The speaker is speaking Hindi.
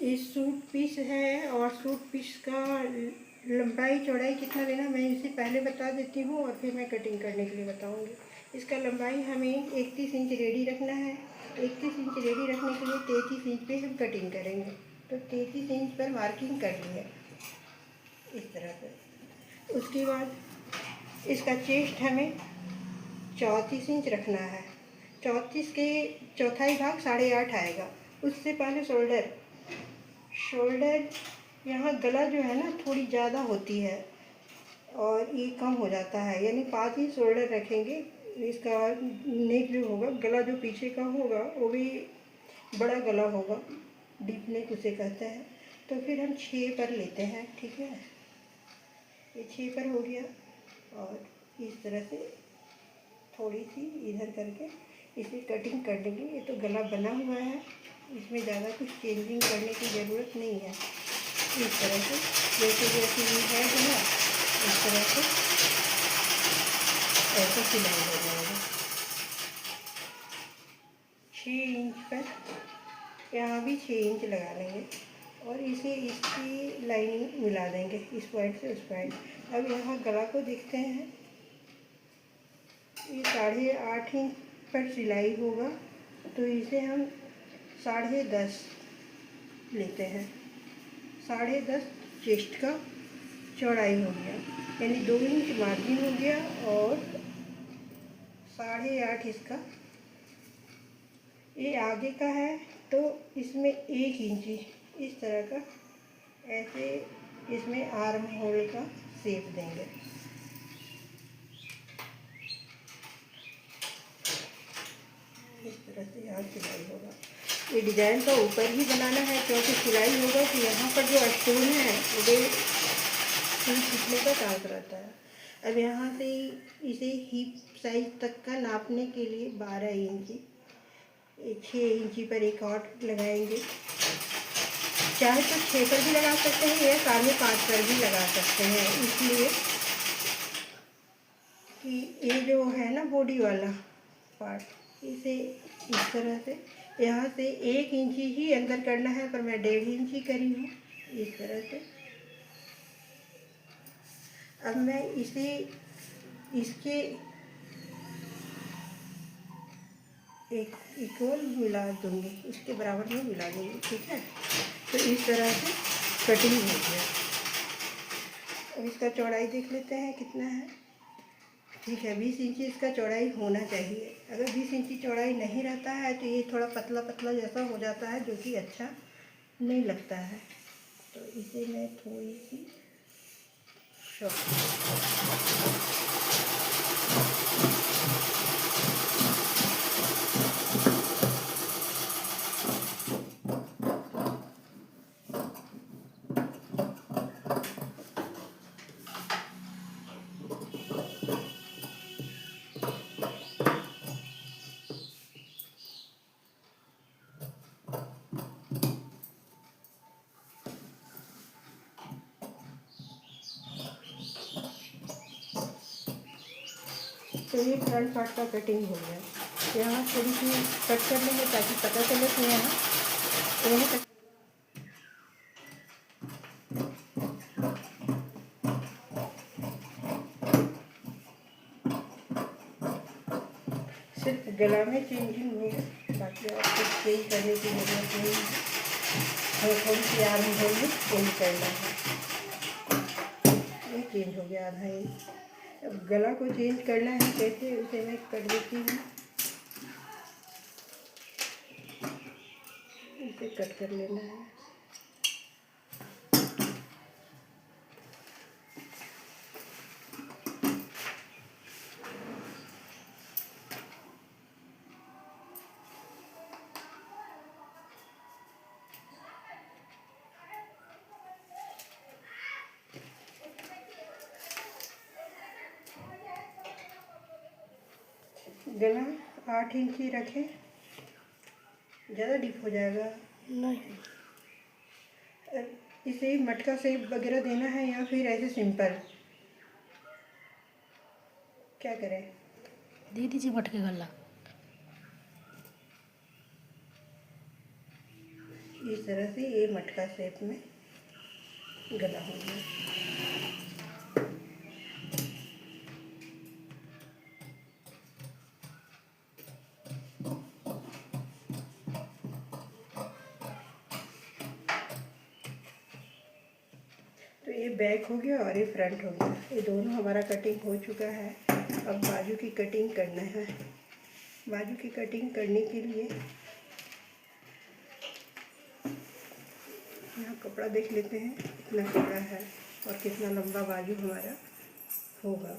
ये सूट पीस है और सूट पीस का लंबाई चौड़ाई कितना लेना मैं इसे पहले बता देती हूँ और फिर मैं कटिंग करने के लिए बताऊँगी। इसका लंबाई हमें 31 इंच रेडी रखना है। 31 इंच रेडी रखने के लिए 33 इंच पे हम कटिंग करेंगे। तो 33 इंच पर मार्किंग कर ली है इस तरह से। उसके बाद इसका चेस्ट हमें 34 इंच रखना है। 34 के चौथाई भाग 8.5 आएगा। उससे पहले शोल्डर यहाँ गला जो है ना थोड़ी ज़्यादा होती है और ये कम हो जाता है, यानी 5 इंच शोल्डर रखेंगे। इसका नेक जो होगा, गला जो पीछे का होगा वो भी बड़ा गला होगा, डीप नेक उसे कहते हैं। तो फिर हम 6 पर लेते हैं, ठीक है। ये 6 पर हो गया और इस तरह से थोड़ी सी इधर करके इसे कटिंग कर लेंगे। ये तो गला बना हुआ है, इसमें ज़्यादा कुछ चेंजिंग करने की ज़रूरत नहीं है। इस तरह से जैसे जैसे ये है गला, इस तरह से ऐसे सिलाई हो जाएगा। 6 इंच पर यहाँ भी 6 इंच लगा लेंगे और इसे इसकी लाइनिंग मिला देंगे इस पॉइंट से उस पॉइंट। अब यहाँ गला को देखते हैं, ये 8.5 इंच पर सिलाई होगा, तो इसे हम 10.5 लेते हैं। 10.5 चेस्ट का चौड़ाई हो गया, यानी 2 इंच मार्जिन हो गया और 8.5 इसका। ये आगे का है तो इसमें 1 इंच इस तरह का ऐसे इसमें आर्म होल का शेप देंगे। इस तरह से यहाँ सिलाई होगा। ये डिज़ाइन तो ऊपर ही बनाना है क्योंकि सिलाई होगा तो यहाँ पर जो स्टोन है वो खींचने का चांस रहता है। अब यहाँ से इसे हिप साइज तक का नापने के लिए 12 इंची, 6 इंची पर एक और लगाएंगे। चाहे तो 6 पर भी लगा सकते हैं या 5.5 पर भी लगा सकते हैं, इसलिए कि ये जो है ना बॉडी वाला पार्ट, इसे इस तरह से यहाँ से 1 इंची ही अंदर करना है, पर मैं 1.5 इंची करी हूँ इस तरह से। अब मैं इसे इसके एक इक्वल मिला दूँगी, इसके बराबर में मिला दूँगी, ठीक है। तो इस तरह से कटिंग हो गया। अब इसका चौड़ाई देख लेते हैं कितना है, ठीक है। 20 इंची इसका चौड़ाई होना चाहिए। अगर 20 इंची चौड़ाई नहीं रहता है तो ये थोड़ा पतला पतला जैसा हो जाता है, जो कि अच्छा नहीं लगता है। तो इसे मैं थोड़ी सी तो ये फ्रंट पार्ट का कटिंग हो गया। यहाँ थोड़ी सी कट कर लेंगे ताकि पता चले कि यहाँ सिर्फ गला में चेंजिंग होगा, बाकी और कुछ चेंज करने की जरूरत नहीं है। हमें थोड़ी सी आर्म होल में चेंज करना है। ये चेंज हो गया आधा इंच। अब गला को चेंज करना है कैसे, उसे मैं कर देती हूँ। इसे कट कर लेना है। गला 8 इंच ही रखें, ज़्यादा डीप हो जाएगा नहीं। इसे मटका शेप वगैरह देना है या फिर ऐसे सिंपल, क्या करें? दे दीजिए मटके गला। इस तरह से ये मटका शेप में गला हो गया। तो ये बैक हो गया और ये फ्रंट हो गया। ये दोनों हमारा कटिंग हो चुका है। अब बाजू की कटिंग करना है। बाजू की कटिंग करने के लिए यहाँ कपड़ा देख लेते हैं कितना कपड़ा है और कितना लंबा बाजू हमारा होगा।